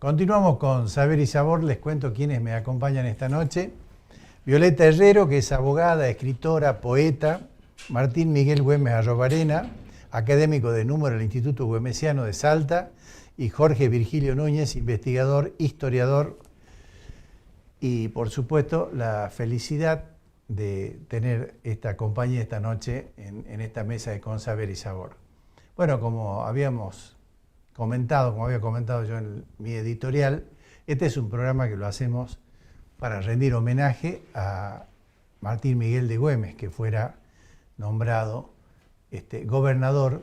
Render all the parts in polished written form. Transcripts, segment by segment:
Continuamos con Saber y Sabor. Les cuento quiénes me acompañan esta noche. Violeta Herrero, que es abogada, escritora, poeta. Martín Miguel Güemes Arrobarena, académico de número del Instituto Güemesiano de Salta. Y Jorge Virgilio Núñez, investigador, historiador. Y por supuesto, la felicidad de tener esta compañía esta noche en esta mesa de Con Saber y Sabor. Bueno, como había comentado yo en mi editorial, este es un programa que lo hacemos para rendir homenaje a Martín Miguel de Güemes, que fuera nombrado gobernador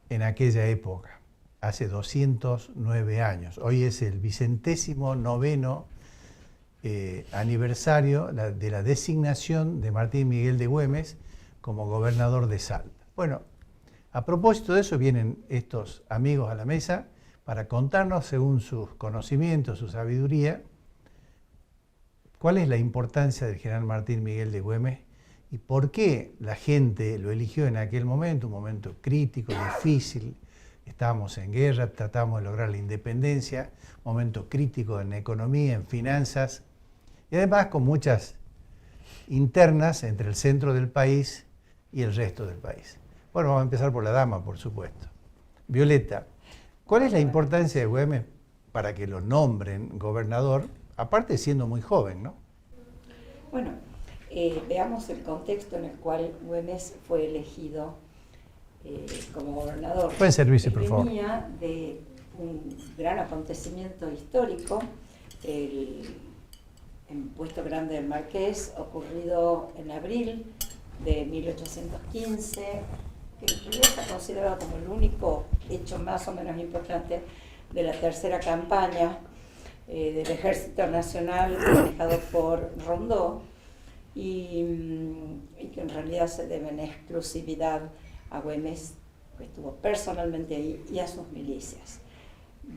en aquella época, hace 209 años. Hoy es el 29º aniversario de la designación de Martín Miguel de Güemes como gobernador de Salta. Bueno, a propósito de eso vienen estos amigos a la mesa para contarnos, según sus conocimientos, su sabiduría, cuál es la importancia del general Martín Miguel de Güemes y por qué la gente lo eligió en aquel momento, un momento crítico, difícil. Estábamos en guerra, tratamos de lograr la independencia, momento crítico en economía, en finanzas, y además con muchas internas entre el centro del país y el resto del país. Bueno, vamos a empezar por la dama, por supuesto. Violeta, ¿cuál es la importancia de Güemes para que lo nombren gobernador, aparte siendo muy joven, ¿no? Bueno, veamos el contexto en el cual Güemes fue elegido como gobernador. Pueden servirse, por favor. Venía de un gran acontecimiento histórico, el impuesto grande del Marqués, ocurrido en abril de 1815, que en realidad está considerado como el único hecho más o menos importante de la tercera campaña del Ejército Nacional manejado por Rondó y que en realidad se debe en exclusividad a Güemes, que estuvo personalmente ahí, y a sus milicias.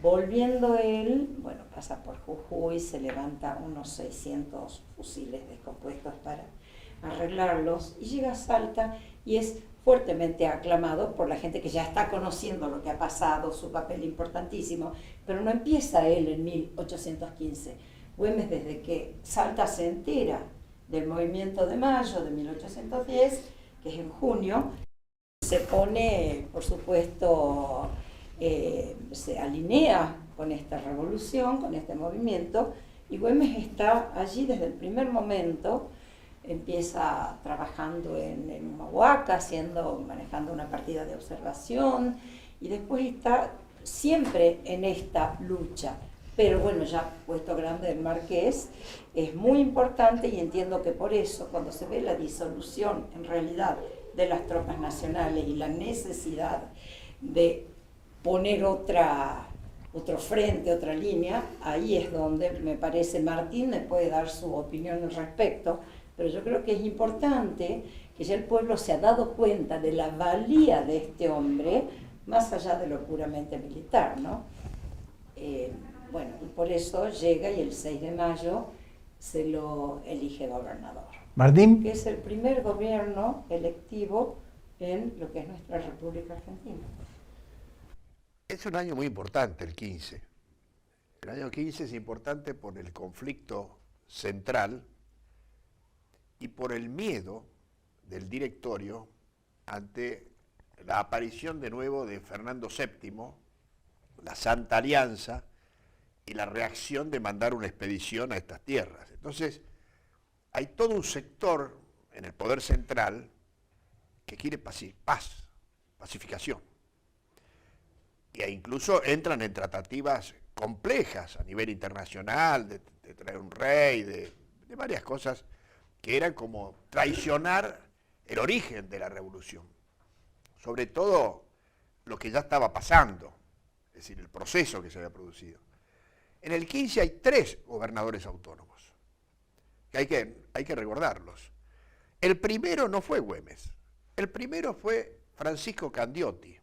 Volviendo él, bueno, pasa por Jujuy, se levanta unos 600 fusiles descompuestos para arreglarlos y llega a Salta y es fuertemente aclamado por la gente que ya está conociendo lo que ha pasado, su papel importantísimo, pero no empieza él en 1815. Güemes, desde que Salta se entera del movimiento de mayo de 1810, que es en junio, se pone, por supuesto, se alinea con esta revolución, con este movimiento, y Güemes está allí desde el primer momento. Empieza trabajando en Humahuaca, manejando una partida de observación, y después está siempre en esta lucha. Pero bueno, ya puesto grande del Marqués es muy importante, y entiendo que por eso, cuando se ve la disolución en realidad de las tropas nacionales y la necesidad de poner otro frente, otra línea, ahí es donde me parece Martín me puede dar su opinión al respecto. Pero yo creo que es importante que ya el pueblo se ha dado cuenta de la valía de este hombre, más allá de lo puramente militar, ¿no? Bueno, y por eso llega y el 6 de mayo se lo elige gobernador. Martín. Que es el primer gobierno electivo en lo que es nuestra República Argentina. Es un año muy importante el 15. El año 15 es importante por el conflicto central y por el miedo del directorio ante la aparición de nuevo de Fernando VII, la Santa Alianza y la reacción de mandar una expedición a estas tierras. Entonces, hay todo un sector en el poder central que quiere paz, pacificación. E incluso entran en tratativas complejas a nivel internacional, de traer un rey, de varias cosas que eran como traicionar el origen de la revolución, sobre todo lo que ya estaba pasando, es decir, el proceso que se había producido. En el 15 hay 3 gobernadores autónomos, que hay que recordarlos. El primero no fue Güemes, el primero fue Francisco Candioti,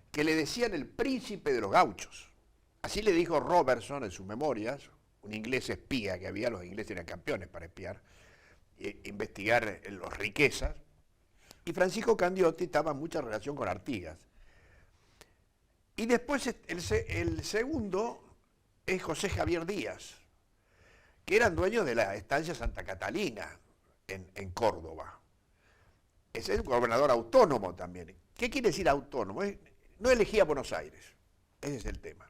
que le decían el príncipe de los gauchos. Así le dijo Robertson en sus memorias, un inglés espía que había, los ingleses eran campeones para espiar, investigar las riquezas, y Francisco Candioti estaba en mucha relación con Artigas. Y después el segundo es José Javier Díaz, que eran dueños de la estancia Santa Catalina en Córdoba. Ese es un gobernador autónomo también. ¿Qué quiere decir autónomo? No elegía Buenos Aires. Ese es el tema.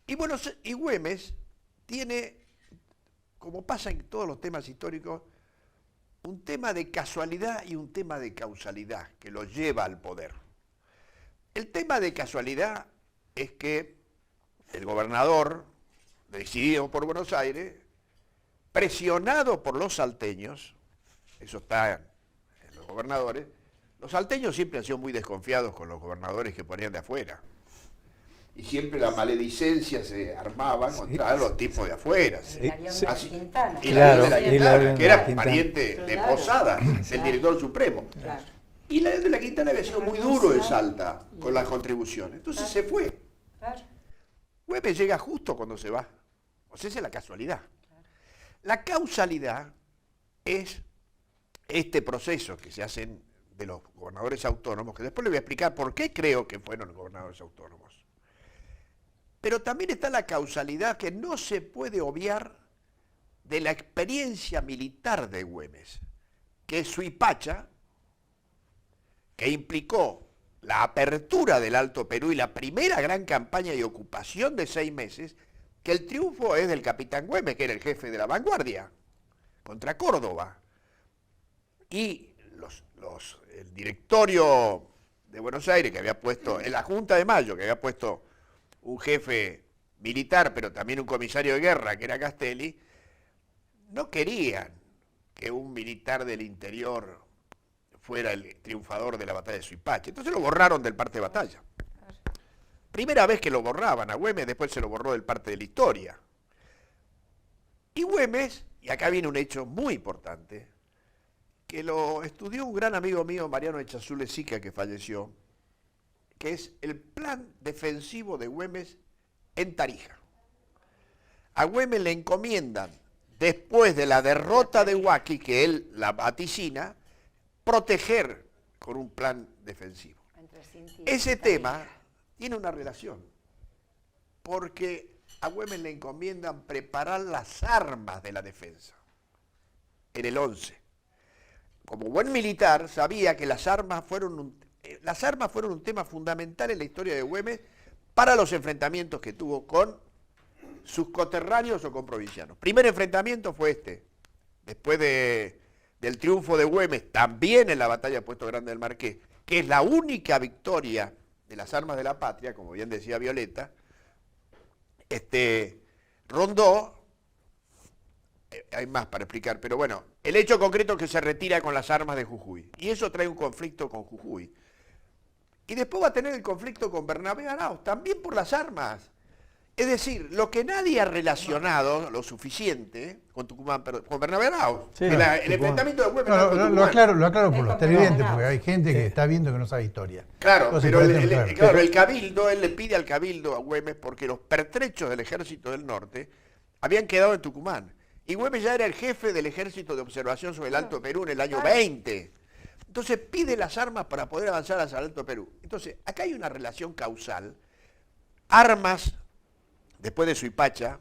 Y Güemes tiene, como pasa en todos los temas históricos, un tema de casualidad y un tema de causalidad que lo lleva al poder. El tema de casualidad es que el gobernador, decidido por Buenos Aires, presionado por los salteños, eso está en los gobernadores, los salteños siempre han sido muy desconfiados con los gobernadores que ponían de afuera. Y siempre la maledicencia se armaba contra los tipos de afuera. Y la Quintana. Y la de la Claro, Quintana, que era Quintana. pariente de Claro. Posadas, el Claro. director supremo. Claro. Y la de la Quintana había sido muy duro en Salta con las contribuciones. Entonces se fue. Claro. Güemes llega justo cuando se va. O sea, esa es la casualidad. La causalidad es este proceso que se hacen de los gobernadores autónomos, que después le voy a explicar por qué creo que fueron gobernadores autónomos. Pero también está la causalidad que no se puede obviar de la experiencia militar de Güemes, que es Suipacha, que implicó la apertura del Alto Perú y la primera gran campaña de ocupación de 6 meses, que el triunfo es del capitán Güemes, que era el jefe de la vanguardia, contra Córdoba. Y el directorio de Buenos Aires, que había puesto, en la Junta de Mayo, que había puesto un jefe militar, pero también un comisario de guerra, que era Castelli, no querían que un militar del interior fuera el triunfador de la batalla de Suipacha. Entonces lo borraron del parte de batalla. Primera vez que lo borraban a Güemes, después se lo borró del parte de la historia. Y Güemes, y acá viene un hecho muy importante, que lo estudió un gran amigo mío, Mariano Echazule Sica, que falleció, que es el plan defensivo de Güemes en Tarija. A Güemes le encomiendan, después de la derrota de Huaki, que él la vaticina, proteger con un plan defensivo. Ese tema tiene una relación, porque a Güemes le encomiendan preparar las armas de la defensa, en el 11. Como buen militar, sabía que las armas fueron un tema fundamental en la historia de Güemes para los enfrentamientos que tuvo con sus coterráneos o con provincianos. Primer enfrentamiento fue este, después del triunfo de Güemes, también en la batalla de Puesto Grande del Marqués, que es la única victoria de las armas de la patria, como bien decía Violeta. Rondó, hay más para explicar, pero bueno, el hecho concreto es que se retira con las armas de Jujuy, y eso trae un conflicto con Jujuy. Y después va a tener el conflicto con Bernabé Arauz, también por las armas. Es decir, lo que nadie ha relacionado lo suficiente con Tucumán, con Bernabé Arauz. Sí, el enfrentamiento de Güemes No, con lo Tucumán. aclaro por Es los con televidentes, Bernabé porque hay Arauz. gente que está viendo que no sabe historia. Claro, Entonces, pero por eso, claro, el cabildo, él le pide al cabildo a Güemes porque los pertrechos del ejército del norte habían quedado en Tucumán. Y Güemes ya era el jefe del ejército de observación sobre el Alto Perú en el año 20. Entonces pide las armas para poder avanzar hacia el Alto Perú. Entonces, acá hay una relación causal. Armas, después de Suipacha,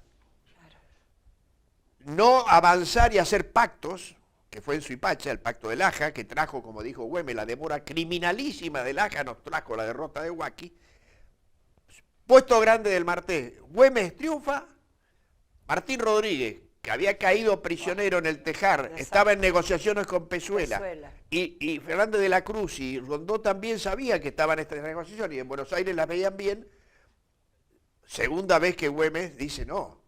no avanzar y hacer pactos, que fue en Suipacha, el pacto del Aja, que trajo, como dijo Güemes, la demora criminalísima del Aja, nos trajo la derrota de Huaki. Puesto Grande del Marqués, Güemes triunfa, Martín Rodríguez, que había caído prisionero en el Tejar, estaba en negociaciones con Pezuela. Y Fernández de la Cruz y Rondó también sabía que estaban en estas negociaciones y en Buenos Aires las veían bien. Segunda vez que Güemes dice, no,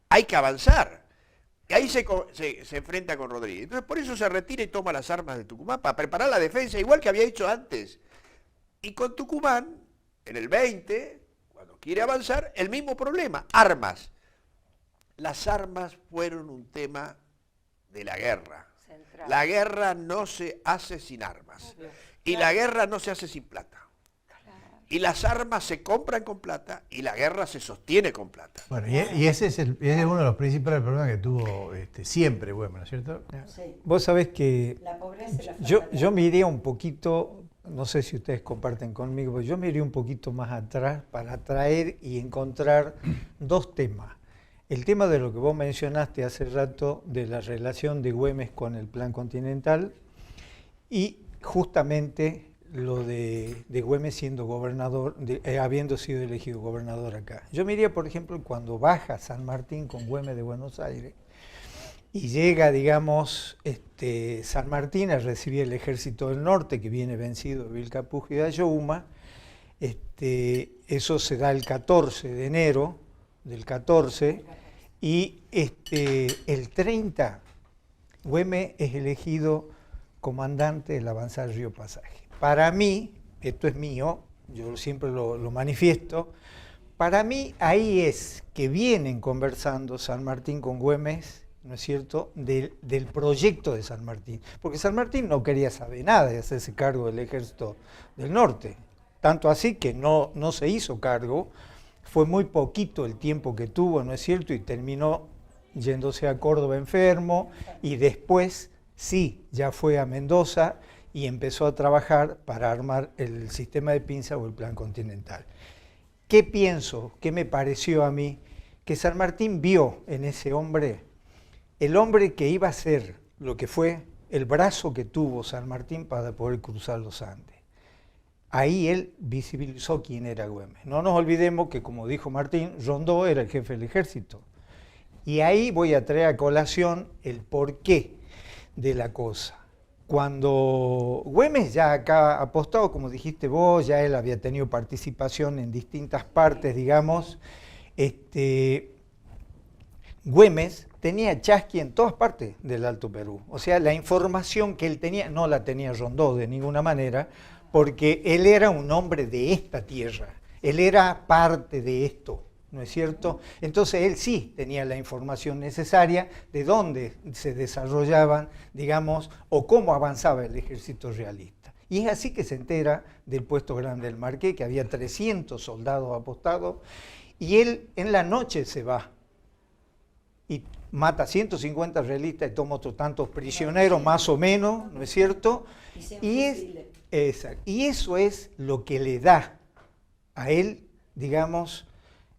hay que avanzar. Y ahí se enfrenta con Rodríguez. Entonces por eso se retira y toma las armas de Tucumán para preparar la defensa, igual que había hecho antes. Y con Tucumán, en el 20, cuando quiere avanzar, el mismo problema, armas. Las armas fueron un tema de la guerra. Central. La guerra no se hace sin armas. Y la guerra no se hace sin plata. Y las armas se compran con plata y la guerra se sostiene con plata. Bueno, y ese es uno de los principales problemas que tuvo siempre Güemes, ¿no es cierto? Sí. Vos sabés que La pobreza y la falta yo de- me iría un poquito no sé si ustedes comparten conmigo, pero yo me iré un poquito más atrás para traer y encontrar dos temas. El tema de lo que vos mencionaste hace rato, de la relación de Güemes con el Plan Continental, y justamente lo de Güemes siendo gobernador, habiendo sido elegido gobernador acá. Yo me iría, por ejemplo, cuando baja San Martín con Güemes de Buenos Aires, y llega, digamos, San Martín a recibir el ejército del norte, que viene vencido de Vilcapugio y de Ayohuma. Eso se da el 14 de enero del 14, y el 30, Güemes es elegido comandante del avanzar Río Pasaje. Para mí, esto es mío, yo siempre lo manifiesto, para mí ahí es que vienen conversando San Martín con Güemes, ¿no es cierto?, del proyecto de San Martín. Porque San Martín no quería saber nada de hacerse cargo del ejército del norte. Tanto así que no se hizo cargo, fue muy poquito el tiempo que tuvo, ¿no es cierto?, y terminó yéndose a Córdoba enfermo, y después sí, ya fue a Mendoza y empezó a trabajar para armar el sistema de pinza o el Plan Continental. ¿Qué pienso? ¿Qué me pareció a mí? Que San Martín vio en ese hombre el hombre que iba a ser lo que fue el brazo que tuvo San Martín para poder cruzar los Andes. Ahí él visibilizó quién era Güemes. No nos olvidemos que, como dijo Martín, Rondó era el jefe del ejército. Y ahí voy a traer a colación el porqué de la cosa. Cuando Güemes ya acá apostado, como dijiste vos, ya él había tenido participación en distintas partes, digamos, Güemes tenía chasqui en todas partes del Alto Perú. O sea, la información que él tenía, no la tenía Rondó de ninguna manera, porque él era un hombre de esta tierra, él era parte de esto, ¿no es cierto? Entonces él sí tenía la información necesaria de dónde se desarrollaban, digamos, o cómo avanzaba el ejército realista. Y es así que se entera del puesto grande del Marqués, que había 300 soldados apostados, y él en la noche se va y mata 150 realistas y toma otros tantos prisioneros, más o menos, ¿no es cierto? Y eso es lo que le da a él, digamos,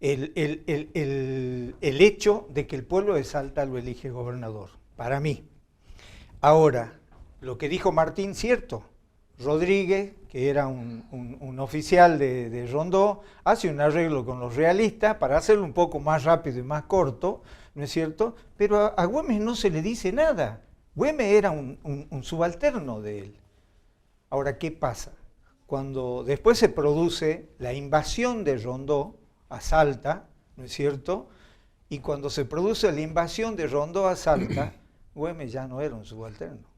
el hecho de que el pueblo de Salta lo elige gobernador, para mí. Ahora, lo que dijo Martín, cierto, Rodríguez, que era un oficial de Rondó, hace un arreglo con los realistas para hacerlo un poco más rápido y más corto, ¿no es cierto? Pero a Güemes no se le dice nada. Güemes era un subalterno de él. Ahora, ¿qué pasa? Cuando después se produce la invasión de Rondó a Salta, ¿no es cierto? Y cuando se produce la invasión de Rondó a Salta, Güemes ya no era un subalterno.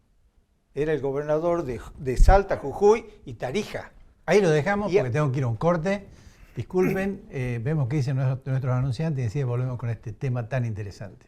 Era el gobernador de Salta, Jujuy y Tarija. Ahí lo dejamos porque tengo que ir a un corte. Disculpen, vemos qué dicen nuestros anunciantes y así volvemos con este tema tan interesante.